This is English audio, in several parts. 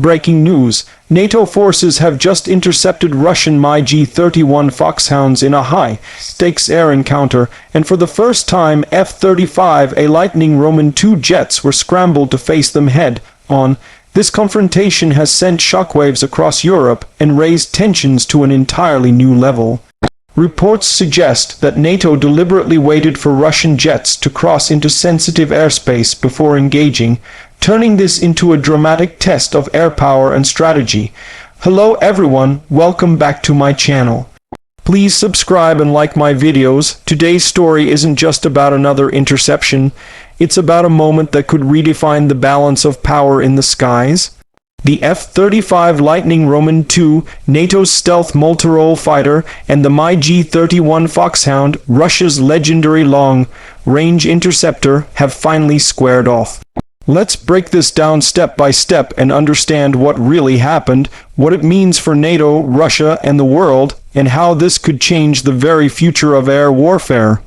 Breaking news: NATO forces have just intercepted Russian MiG-31 Foxhounds in a high-stakes air encounter, and for the first time F-35A Lightning Roman II jets were scrambled to face them head-on. This confrontation has sent shockwaves across Europe and raised tensions to an entirely new level. Reports suggest that NATO deliberately waited for Russian jets to cross into sensitive airspace before engaging, turning this into a dramatic test of air power and strategy. Hello everyone, welcome back to my channel. Please subscribe and like my videos. Today's story isn't just about another interception, it's about a moment that could redefine the balance of power in the skies. The F-35 Lightning Roman II, NATO's stealth multi-role fighter, and the MiG-31 Foxhound, Russia's legendary long-range interceptor, have finally squared off. Let's break this down step by step and understand what really happened, what it means for NATO, Russia, and the world, and how this could change the very future of air warfare.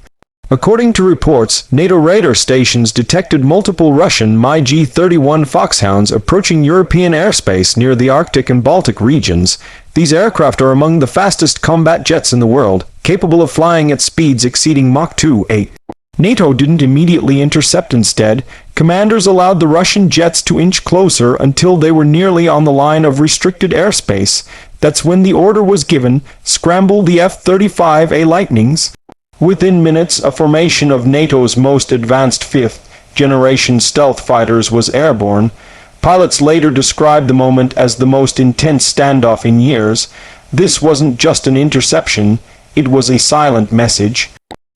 According to reports, NATO radar stations detected multiple Russian MiG-31 Foxhounds approaching European airspace near the Arctic and Baltic regions. These aircraft are among the fastest combat jets in the world, capable of flying at speeds exceeding Mach 2.8. NATO didn't immediately intercept instead. Commanders allowed the Russian jets to inch closer until they were nearly on the line of restricted airspace. That's when the order was given: scramble the F-35A Lightnings. Within minutes, a formation of NATO's most advanced fifth-generation stealth fighters was airborne. Pilots later described the moment as the most intense standoff in years. This wasn't just an interception, it was a silent message.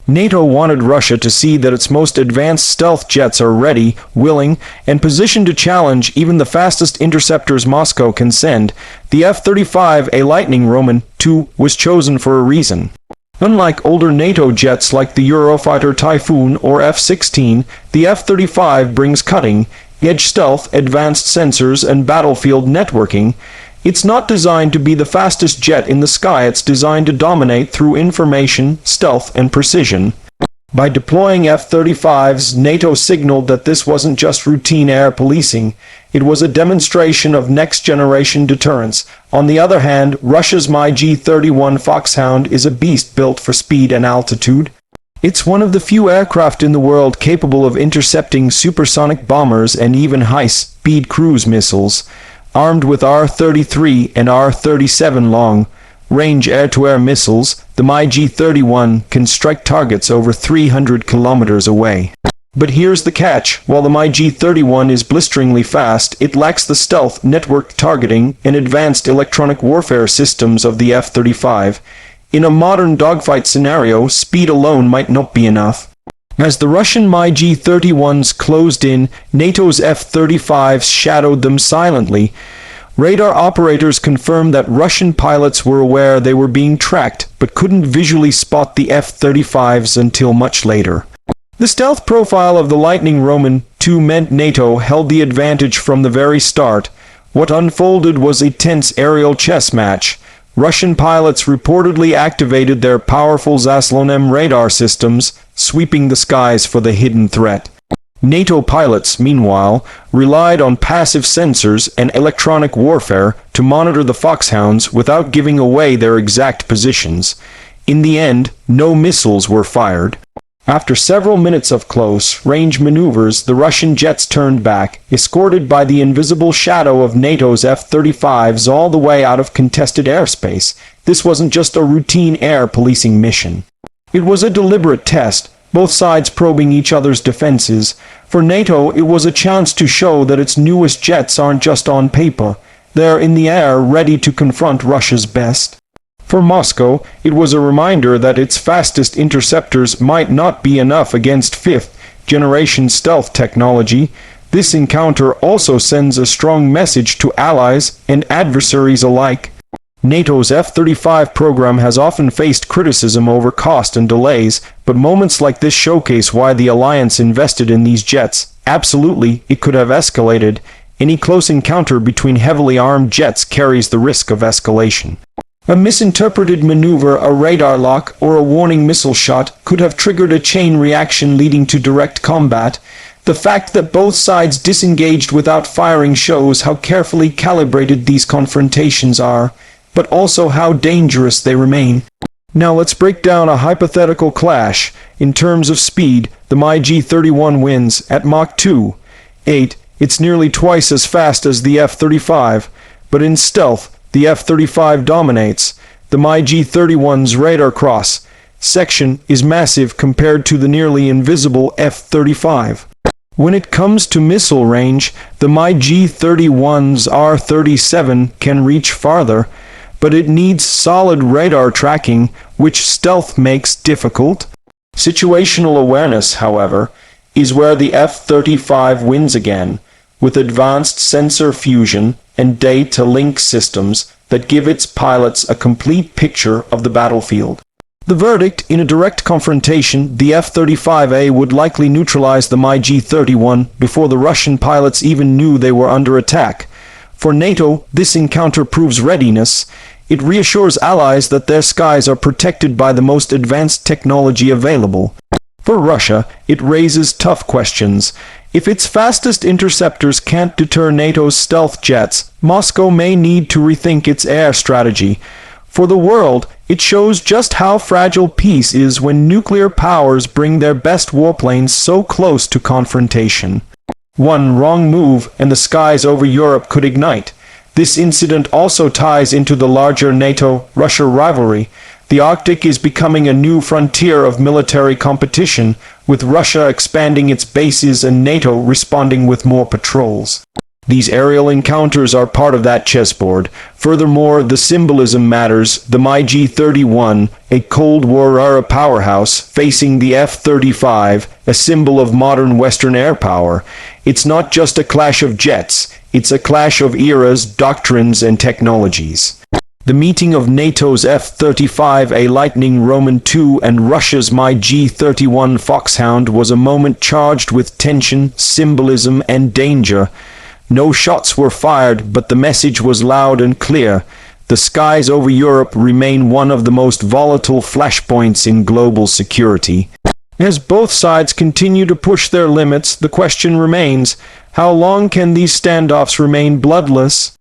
NATO wanted Russia to see that its most advanced stealth jets are ready, willing, and positioned to challenge even the fastest interceptors Moscow can send. The F-35A Lightning Roman II was chosen for a reason. Unlike older NATO jets like the Eurofighter Typhoon or F-16, the F-35 brings cutting-edge stealth, advanced sensors, and battlefield networking. It's not designed to be the fastest jet in the sky, it's designed to dominate through information, stealth, and precision. By deploying F-35s, NATO signaled that this wasn't just routine air policing, it was a demonstration of next-generation deterrence. On the other hand, Russia's MiG-31 Foxhound is a beast built for speed and altitude. It's one of the few aircraft in the world capable of intercepting supersonic bombers and even high-speed cruise missiles. Armed with R-33 and R-37 long-range air-to-air missiles, the MiG-31 can strike targets over 300 kilometers away. But here's the catch: while the MiG-31 is blisteringly fast, it lacks the stealth, network targeting, and advanced electronic warfare systems of the F-35. In a modern dogfight scenario, speed alone might not be enough. As the Russian MiG-31s closed in, NATO's F-35s shadowed them silently. Radar operators confirmed that Russian pilots were aware they were being tracked, but couldn't visually spot the F-35s until much later. The stealth profile of the Lightning Roman II meant NATO held the advantage from the very start. What unfolded was a tense aerial chess match. Russian pilots reportedly activated their powerful Zaslonem radar systems, sweeping the skies for the hidden threat. NATO pilots, meanwhile, relied on passive sensors and electronic warfare to monitor the Foxhounds without giving away their exact positions. In the end, no missiles were fired. After several minutes of close-range maneuvers, the Russian jets turned back, escorted by the invisible shadow of NATO's F-35s all the way out of contested airspace. This wasn't just a routine air policing mission. It was a deliberate test, both sides probing each other's defenses. For NATO, it was a chance to show that its newest jets aren't just on paper. They're in the air, ready to confront Russia's best. For Moscow, it was a reminder that its fastest interceptors might not be enough against fifth-generation stealth technology. This encounter also sends a strong message to allies and adversaries alike. NATO's F-35 program has often faced criticism over cost and delays, but moments like this showcase why the alliance invested in these jets. Absolutely, it could have escalated. Any close encounter between heavily armed jets carries the risk of escalation. A misinterpreted maneuver, a radar lock, or a warning missile shot could have triggered a chain reaction leading to direct combat. The fact that both sides disengaged without firing shows how carefully calibrated these confrontations are, but also how dangerous they remain. Now let's break down a hypothetical clash. In terms of speed, the MiG-31 wins at Mach 2.8. It's nearly twice as fast as the F-35, but in stealth, the F-35 dominates. The MiG-31's radar cross section is massive compared to the nearly invisible F-35. When it comes to missile range, the MiG-31's R-37 can reach farther, but it needs solid radar tracking, which stealth makes difficult. Situational awareness, however, is where the F-35 wins again, with advanced sensor fusion and data link systems that give its pilots a complete picture of the battlefield. The verdict: in a direct confrontation, the F-35A would likely neutralize the MiG-31 before the Russian pilots even knew they were under attack. For NATO, this encounter proves readiness. It reassures allies that their skies are protected by the most advanced technology available. For Russia, it raises tough questions. If its fastest interceptors can't deter NATO's stealth jets, Moscow may need to rethink its air strategy. For the world, it shows just how fragile peace is when nuclear powers bring their best warplanes so close to confrontation. One wrong move and the skies over Europe could ignite. This incident also ties into the larger NATO-Russia rivalry. The Arctic is becoming a new frontier of military competition, with Russia expanding its bases and NATO responding with more patrols. These aerial encounters are part of that chessboard. Furthermore, the symbolism matters. The MiG-31, a Cold War-era powerhouse, facing the F-35, a symbol of modern Western air power. It's not just a clash of jets, it's a clash of eras, doctrines, and technologies. The meeting of NATO's F-35A Lightning Roman II and Russia's MiG-31 Foxhound was a moment charged with tension, symbolism, and danger. No shots were fired, but the message was loud and clear. The skies over Europe remain one of the most volatile flashpoints in global security. As both sides continue to push their limits, the question remains: how long can these standoffs remain bloodless?